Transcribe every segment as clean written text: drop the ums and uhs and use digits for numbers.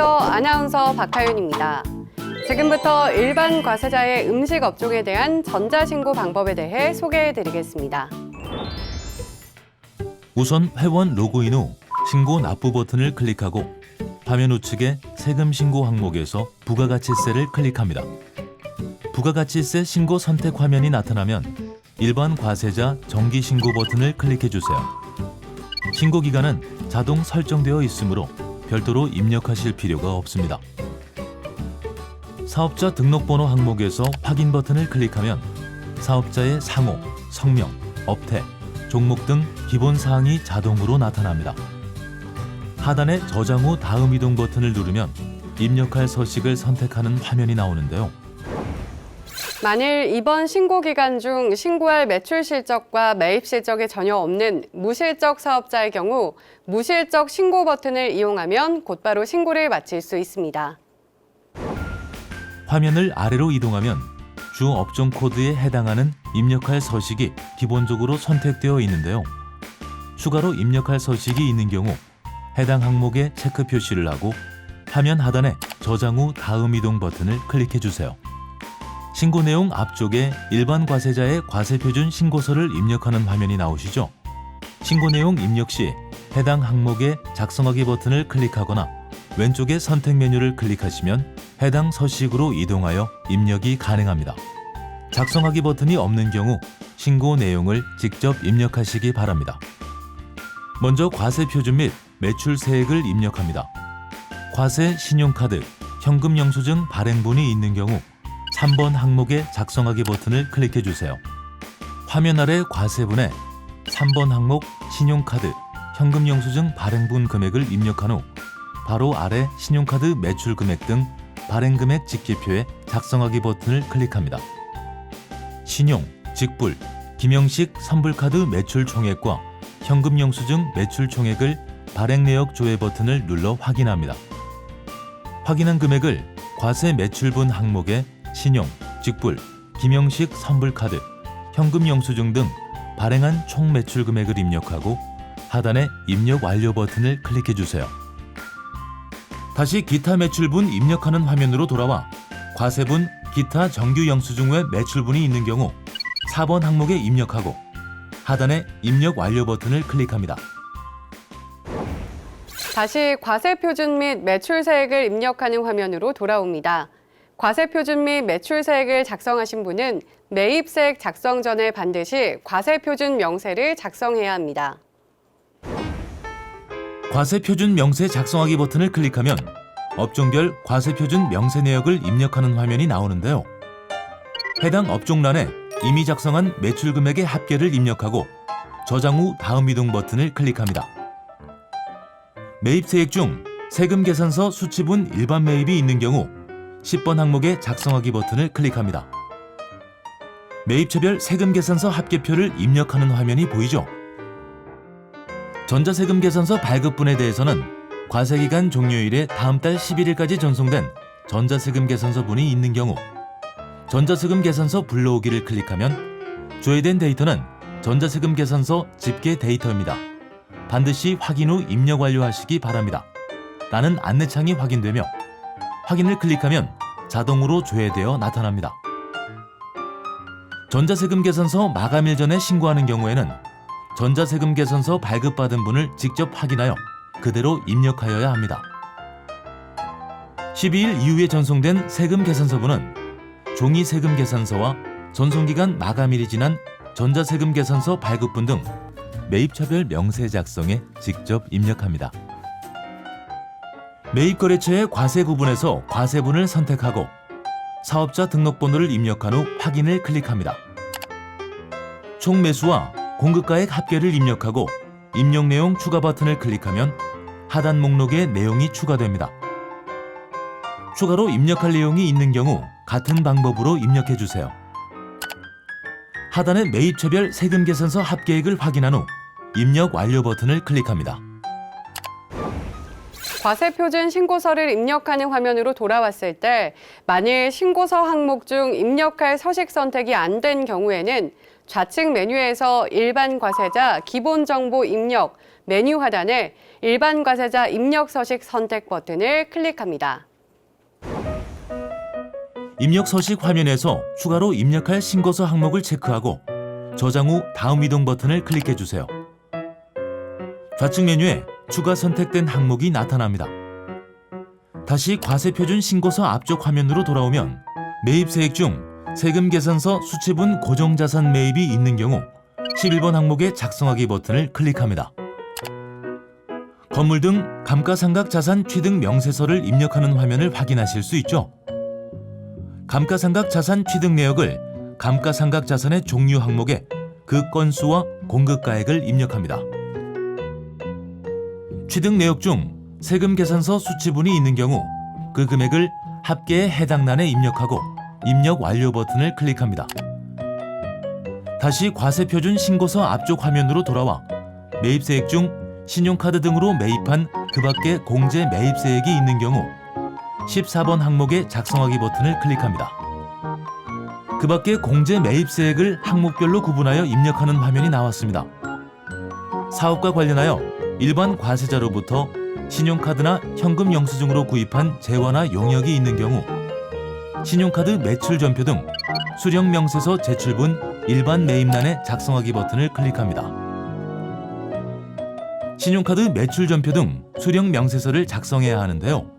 안녕하세요. 아나운서 박하윤입니다. 지금부터 일반 과세자의 음식 업종에 대한 전자신고 방법에 대해 소개해드리겠습니다. 우선 회원 로그인 후 신고 납부 버튼을 클릭하고 화면 우측에 세금 신고 항목에서 부가가치세를 클릭합니다. 부가가치세 신고 선택 화면이 나타나면 일반 과세자 정기 신고 버튼을 클릭해 주세요. 신고 기간은 자동 설정되어 있으므로 별도로 입력하실 필요가 없습니다. 사업자 등록번호 항목에서 확인 버튼을 클릭하면 사업자의 상호, 성명, 업태, 종목 등 기본 사항이 자동으로 나타납니다. 하단에 저장 후 다음 이동 버튼을 누르면 입력할 서식을 선택하는 화면이 나오는데요. 만일 이번 신고 기간 중 신고할 매출 실적과 매입 실적이 전혀 없는 무실적 사업자의 경우 무실적 신고 버튼을 이용하면 곧바로 신고를 마칠 수 있습니다. 화면을 아래로 이동하면 주 업종 코드에 해당하는 입력할 서식이 기본적으로 선택되어 있는데요. 추가로 입력할 서식이 있는 경우 해당 항목에 체크 표시를 하고 화면 하단에 저장 후 다음 이동 버튼을 클릭해 주세요. 신고 내용 앞쪽에 일반 과세자의 과세표준 신고서를 입력하는 화면이 나오시죠? 신고 내용 입력 시 해당 항목에 작성하기 버튼을 클릭하거나 왼쪽의 선택 메뉴를 클릭하시면 해당 서식으로 이동하여 입력이 가능합니다. 작성하기 버튼이 없는 경우 신고 내용을 직접 입력하시기 바랍니다. 먼저 과세표준 및 매출세액을 입력합니다. 과세 신용카드, 현금 영수증 발행본이 있는 경우 3번 항목의 작성하기 버튼을 클릭해 주세요. 화면 아래 과세분에 3번 항목 신용카드, 현금 영수증 발행분 금액을 입력한 후 바로 아래 신용카드 매출 금액 등 발행금액 집계표에 작성하기 버튼을 클릭합니다. 신용, 직불, 김영식 선불카드 매출 총액과 현금 영수증 매출 총액을 발행 내역 조회 버튼을 눌러 확인합니다. 확인한 금액을 과세 매출분 항목에 신용, 직불, 김영식 선불카드, 현금 영수증 등 발행한 총 매출 금액을 입력하고 하단에 입력 완료 버튼을 클릭해 주세요. 다시 기타 매출분 입력하는 화면으로 돌아와 과세분 기타 정규 영수증 외 매출분이 있는 경우 4번 항목에 입력하고 하단에 입력 완료 버튼을 클릭합니다. 다시 과세표준 및 매출세액을 입력하는 화면으로 돌아옵니다. 과세표준 및 매출세액을 작성하신 분은 매입세액 작성 전에 반드시 과세표준 명세를 작성해야 합니다. 과세표준 명세 작성하기 버튼을 클릭하면 업종별 과세표준 명세 내역을 입력하는 화면이 나오는데요. 해당 업종란에 이미 작성한 매출 금액의 합계를 입력하고 저장 후 다음 이동 버튼을 클릭합니다. 매입세액 중 세금 계산서 수치분 일반 매입이 있는 경우 10번 항목의 작성하기 버튼을 클릭합니다. 매입처별 세금 계산서 합계표를 입력하는 화면이 보이죠? 전자세금 계산서 발급분에 대해서는 과세기간 종료일에 다음 달 11일까지 전송된 전자세금 계산서분이 있는 경우 전자세금 계산서 불러오기를 클릭하면 조회된 데이터는 전자세금 계산서 집계 데이터입니다. 반드시 확인 후 입력 완료하시기 바랍니다. 라는 안내창이 확인되며 확인을 클릭하면 자동으로 조회되어 나타납니다. 전자세금 계산서 마감일 전에 신고하는 경우에는 전자세금 계산서 발급받은 분을 직접 확인하여 그대로 입력하여야 합니다. 12일 이후에 전송된 세금 계산서분은 종이 세금 계산서와 전송기간 마감일이 지난 전자세금 계산서 발급분 등 매입처별 명세 작성에 직접 입력합니다. 매입거래처의 과세 구분에서 과세분을 선택하고 사업자 등록번호를 입력한 후 확인을 클릭합니다. 총 매수와 공급가액 합계를 입력하고 입력 내용 추가 버튼을 클릭하면 하단 목록에 내용이 추가됩니다. 추가로 입력할 내용이 있는 경우 같은 방법으로 입력해 주세요. 하단의 매입처별 세금 계산서 합계액을 확인한 후 입력 완료 버튼을 클릭합니다. 과세표준 신고서를 입력하는 화면으로 돌아왔을 때 만일 신고서 항목 중 입력할 서식 선택이 안 된 경우에는 좌측 메뉴에서 일반 과세자 기본 정보 입력, 메뉴 하단에 일반 과세자 입력 서식 선택 버튼을 클릭합니다. 입력 서식 화면에서 추가로 입력할 신고서 항목을 체크하고 저장 후 다음 이동 버튼을 클릭해 주세요. 좌측 메뉴에 추가 선택된 항목이 나타납니다. 다시 과세표준 신고서 앞쪽 화면으로 돌아오면 매입세액 중 세금 계산서 수치분 고정자산 매입이 있는 경우 11번 항목의 작성하기 버튼을 클릭합니다. 건물 등 감가상각 자산 취득 명세서를 입력하는 화면을 확인하실 수 있죠. 감가상각 자산 취득 내역을 감가상각 자산의 종류 항목에 그 건수와 공급가액을 입력합니다. 취득 내역 중 세금 계산서 수치분이 있는 경우 그 금액을 합계의 해당 란에 입력하고 입력 완료 버튼을 클릭합니다. 다시 과세표준 신고서 앞쪽 화면으로 돌아와 매입세액 중 신용카드 등으로 매입한 그 밖에 공제 매입세액이 있는 경우 14번 항목의 작성하기 버튼을 클릭합니다. 그 밖에 공제 매입세액을 항목별로 구분하여 입력하는 화면이 나왔습니다. 사업과 관련하여 일반 과세자로부터 신용카드나 현금 영수증으로 구입한 재화나 용역이 있는 경우 신용카드 매출 전표 등 수령 명세서 제출분 일반 매입란에 작성하기 버튼을 클릭합니다. 신용카드 매출 전표 등 수령 명세서를 작성해야 하는데요.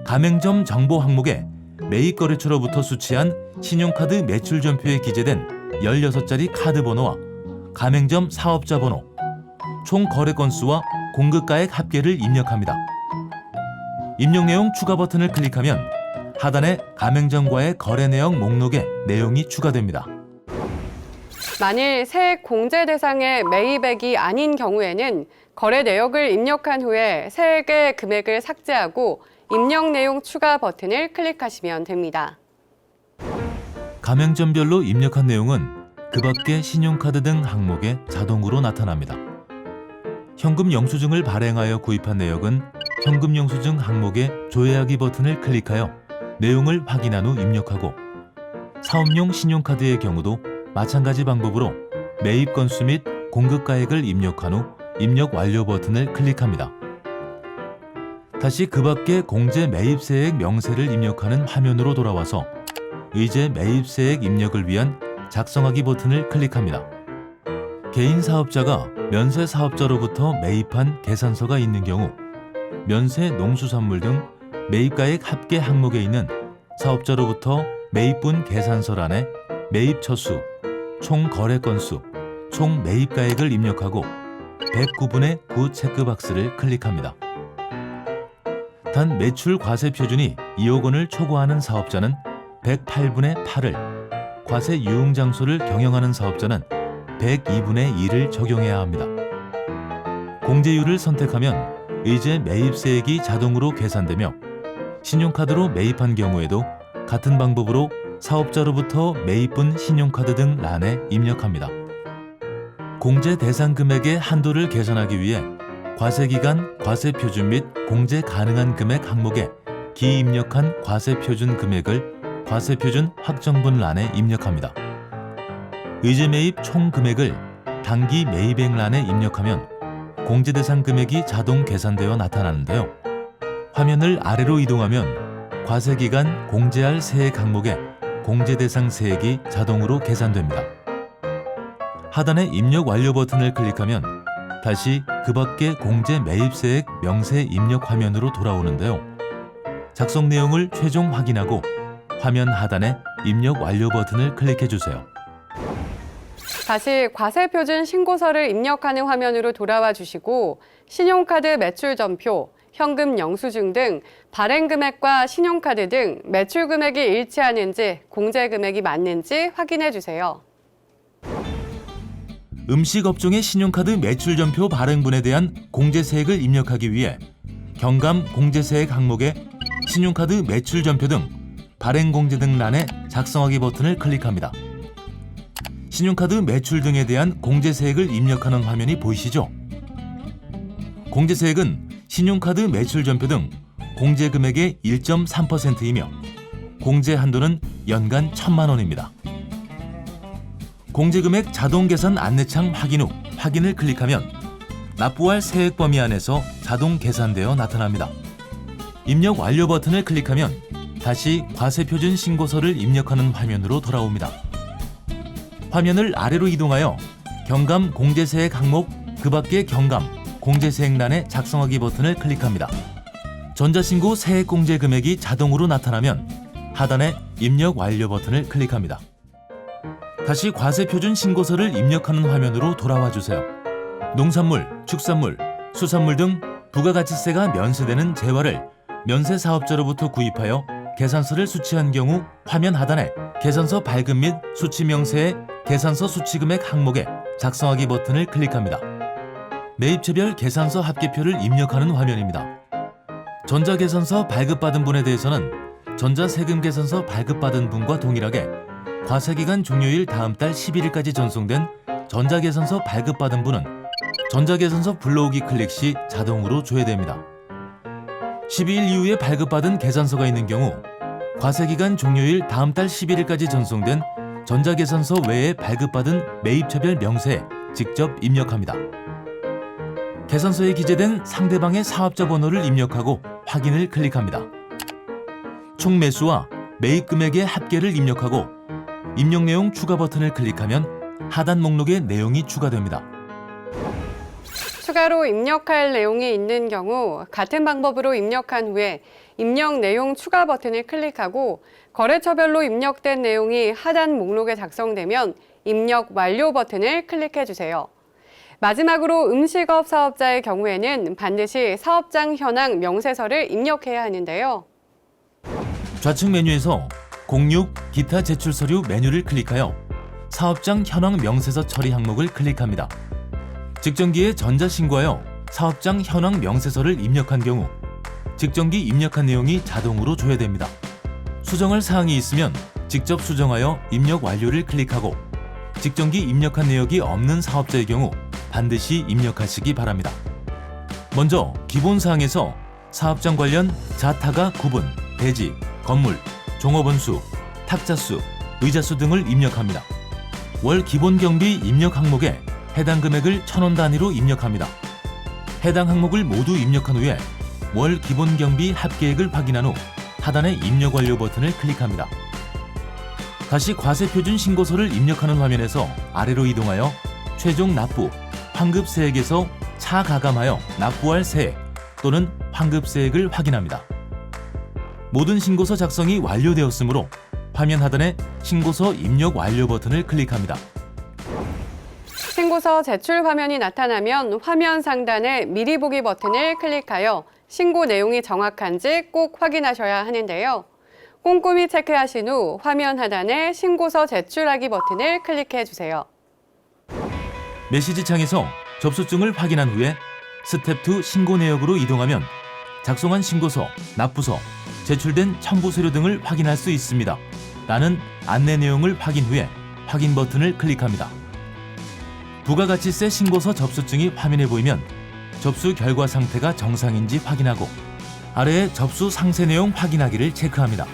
가맹점 정보 항목에 매입거래처로부터 수취한 신용카드 매출 전표에 기재된 16자리 카드 번호와 가맹점 사업자 번호, 총 거래 건수와 공급가액 합계를 입력합니다. 입력 내용 추가 버튼을 클릭하면 하단에 가맹점과의 거래 내역 목록에 내용이 추가됩니다. 만일 세액 공제 대상의 매입액이 아닌 경우에는 거래 내역을 입력한 후에 세액의 금액을 삭제하고 입력 내용 추가 버튼을 클릭하시면 됩니다. 가맹점별로 입력한 내용은 그 밖에 신용카드 등 항목에 자동으로 나타납니다. 현금 영수증을 발행하여 구입한 내역은 현금 영수증 항목에 조회하기 버튼을 클릭하여 내용을 확인한 후 입력하고 사업용 신용카드의 경우도 마찬가지 방법으로 매입 건수 및 공급가액을 입력한 후 입력 완료 버튼을 클릭합니다. 다시 그 밖에 공제 매입세액 명세를 입력하는 화면으로 돌아와서 의제 매입세액 입력을 위한 작성하기 버튼을 클릭합니다. 개인 사업자가 면세 사업자로부터 매입한 계산서가 있는 경우 면세 농수산물 등 매입가액 합계 항목에 있는 사업자로부터 매입분 계산서란에 매입 처수, 총 거래 건수, 총 매입가액을 입력하고 109분의 9 체크박스를 클릭합니다. 단 매출 과세 표준이 2억 원을 초과하는 사업자는 108분의 8을, 과세 유흥 장소를 경영하는 사업자는 102분의 2를 적용해야 합니다. 공제율을 선택하면 의제 매입세액이 자동으로 계산되며 신용카드로 매입한 경우에도 같은 방법으로 사업자로부터 매입분 신용카드 등 란에 입력합니다. 공제 대상 금액의 한도를 계산하기 위해 과세기간 과세표준 및 공제 가능한 금액 항목에 기입력한 과세표준 금액을 과세표준 확정분 란에 입력합니다. 의제 매입 총 금액을 당기 매입액 란에 입력하면 공제 대상 금액이 자동 계산되어 나타나는데요. 화면을 아래로 이동하면 과세기간 공제할 세액 항목에 공제 대상 세액이 자동으로 계산됩니다. 하단의 입력 완료 버튼을 클릭하면 다시 그 밖에 공제 매입세액 명세 입력 화면으로 돌아오는데요. 작성 내용을 최종 확인하고 화면 하단에 입력 완료 버튼을 클릭해 주세요. 다시 과세표준 신고서를 입력하는 화면으로 돌아와 주시고 신용카드 매출 전표, 현금 영수증 등 발행 금액과 신용카드 등 매출 금액이 일치하는지 공제 금액이 맞는지 확인해 주세요. 음식 업종의 신용카드 매출 전표 발행분에 대한 공제세액을 입력하기 위해 경감 공제세액 항목에 신용카드 매출 전표 등 발행 공제 등 란에 작성하기 버튼을 클릭합니다. 신용카드 매출 등에 대한 공제세액을 입력하는 화면이 보이시죠? 공제세액은 신용카드 매출 전표 등 공제 금액의 1.3%이며 공제 한도는 연간 1,000만 원입니다. 공제금액 자동 계산 안내창 확인 후 확인을 클릭하면 납부할 세액 범위 안에서 자동 계산되어 나타납니다. 입력 완료 버튼을 클릭하면 다시 과세표준 신고서를 입력하는 화면으로 돌아옵니다. 화면을 아래로 이동하여 경감 공제세액 항목 그 밖의 경감 공제세액란에 작성하기 버튼을 클릭합니다. 전자신고 세액 공제 금액이 자동으로 나타나면 하단에 입력 완료 버튼을 클릭합니다. 다시 과세표준 신고서를 입력하는 화면으로 돌아와 주세요. 농산물, 축산물, 수산물 등 부가가치세가 면세되는 재화를 면세 사업자로부터 구입하여 계산서를 수취한 경우 화면 하단에 계산서 발급 및 수취 명세의 계산서 수취 금액 항목에 작성하기 버튼을 클릭합니다. 매입처별 계산서 합계표를 입력하는 화면입니다. 전자계산서 발급받은 분에 대해서는 전자세금계산서 발급받은 분과 동일하게 과세기간 종료일 다음 달 11일까지 전송된 전자계산서 발급받은 분은 전자계산서 불러오기 클릭 시 자동으로 조회됩니다. 12일 이후에 발급받은 계산서가 있는 경우 과세기간 종료일 다음 달 11일까지 전송된 전자계산서 외에 발급받은 매입처별 명세에 직접 입력합니다. 계산서에 기재된 상대방의 사업자 번호를 입력하고 확인을 클릭합니다. 총 매수와 매입 금액의 합계를 입력하고 입력 내용 추가 버튼을 클릭하면 하단 목록에 내용이 추가됩니다. 추가로 입력할 내용이 있는 경우 같은 방법으로 입력한 후에 입력 내용 추가 버튼을 클릭하고 거래처별로 입력된 내용이 하단 목록에 작성되면 입력 완료 버튼을 클릭해 주세요. 마지막으로 음식업 사업자의 경우에는 반드시 사업장 현황 명세서를 입력해야 하는데요. 좌측 메뉴에서 06 기타 제출 서류 메뉴를 클릭하여 사업장 현황 명세서 처리 항목을 클릭합니다. 직전기에 전자신고하여 사업장 현황 명세서를 입력한 경우 직전기 입력한 내용이 자동으로 조회됩니다. 수정할 사항이 있으면 직접 수정하여 입력 완료를 클릭하고 직전기 입력한 내역이 없는 사업자의 경우 반드시 입력하시기 바랍니다. 먼저 기본사항에서 사업장 관련 자타가 구분, 대지, 건물, 종업원수, 탁자수, 의자수 등을 입력합니다. 월 기본경비 입력 항목에 해당 금액을 1,000원 단위로 입력합니다. 해당 항목을 모두 입력한 후에 월 기본경비 합계액을 확인한 후 하단의 입력 완료 버튼을 클릭합니다. 다시 과세표준 신고서를 입력하는 화면에서 아래로 이동하여 최종 납부, 환급세액에서 차가감하여 납부할 세액 또는 환급세액을 확인합니다. 모든 신고서 작성이 완료되었으므로 화면 하단에 신고서 입력 완료 버튼을 클릭합니다. 신고서 제출 화면이 나타나면 화면 상단에 미리 보기 버튼을 클릭하여 신고 내용이 정확한지 꼭 확인하셔야 하는데요. 꼼꼼히 체크하신 후 화면 하단에 신고서 제출하기 버튼을 클릭해 주세요. 메시지 창에서 접수증을 확인한 후에 스텝 2 신고 내역으로 이동하면 작성한 신고서, 납부서, 제출된 첨부 서류 등을 확인할 수 있습니다. 라는 안내 내용을 확인 후에 확인 버튼을 클릭합니다. 부가가치세 신고서 접수증이 화면에 보이면 접수 결과 상태가 정상인지 확인하고 아래에 접수 상세 내용 확인하기를 체크합니다.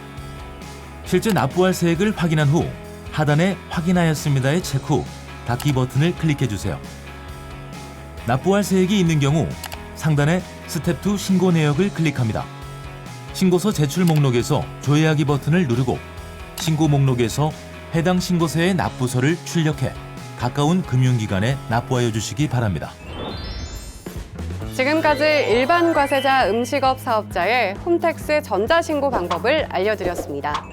실제 납부할 세액을 확인한 후 하단에 확인하였습니다의 체크 후 닫기 버튼을 클릭해 주세요. 납부할 세액이 있는 경우 상단에 스텝 2 신고 내역을 클릭합니다. 신고서 제출 목록에서 조회하기 버튼을 누르고 신고 목록에서 해당 신고서의 납부서를 출력해 가까운 금융기관에 납부하여 주시기 바랍니다. 지금까지 일반 과세자 음식업 사업자의 홈택스 전자신고 방법을 알려드렸습니다.